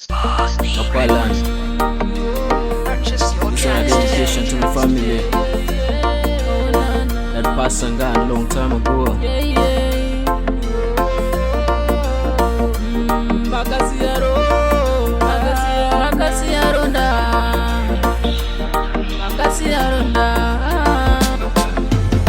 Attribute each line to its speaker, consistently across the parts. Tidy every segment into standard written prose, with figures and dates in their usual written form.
Speaker 1: Mapalan. This is a dedication to my family that passed and gone a long time ago.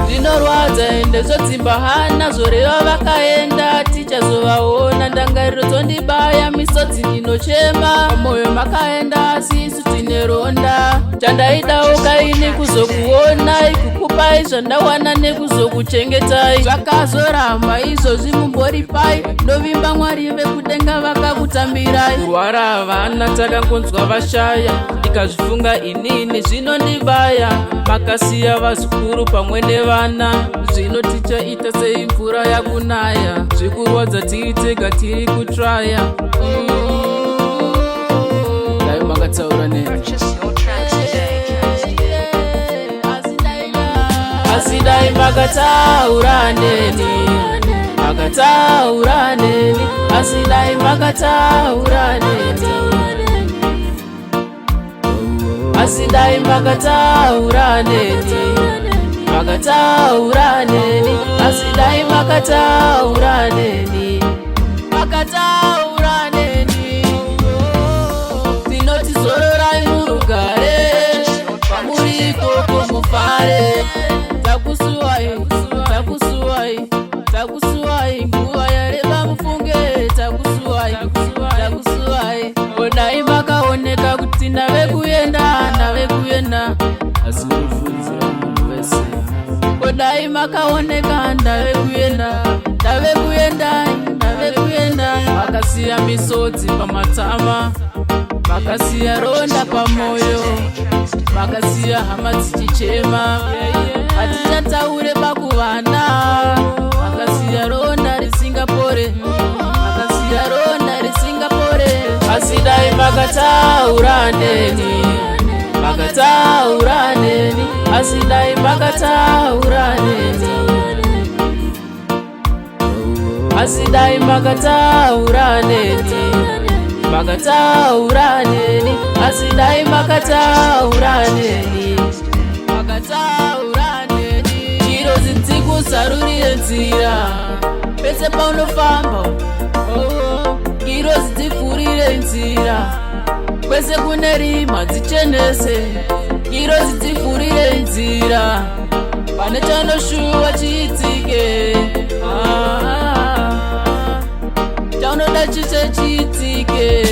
Speaker 2: Ndinorwadza ende zvodzimba hana zoreva vakaenda tichazovaona ndangariro dzondibaya misodzi ndinochema mwoyo makaenda asi isu tine ronda chandaidawo kaini kuzokuonai kukupai zvandawana nekuzokuchengetai zvakazoramba izvozvi mumbori pai ndovimba mwari vekudenga vakakutambirai kurwara havana takangonzwa vashaya ndikazvifunga inini zvinondibaya makasiya vazukuru pamwe nevana zvino tichaita sei mvura yakunaya zvikurwadza tiri tega tiri kutraya dai makataura neni asi dai makataura neni makataura neni asi dai makataura neni asi dai makataura neni makataura neni asi dai makataura neni makataura neni tinoti zororai murugare pamuriko kumufare takusuwai takusuwai takusuwai nguva yareva mufunge takusuwai takusuwai onai makaoneka kuti nave kuyenda
Speaker 1: asi kufunzira munhu wese
Speaker 2: kodai makaoneka ndave kuyenda makasiya misodzi pamatama makasiya ronda pamoyo makasiya hama dzichichema hatichataure pakuvana makasiya ronda risingapore makasiya ronda risingapore asi dai makataura neni makataura neni asi dai makataura neni asi dai makataura neni makataura neni asi dai makataura neni makataura neni chiro dzidzikusarurire nzira pese paunofamba chiro dzidzifurire nzira kwese kune rima dzichenese chiro dzidzifurire nzira pane chanoshuwa chiitike chaunoda chiche chiitike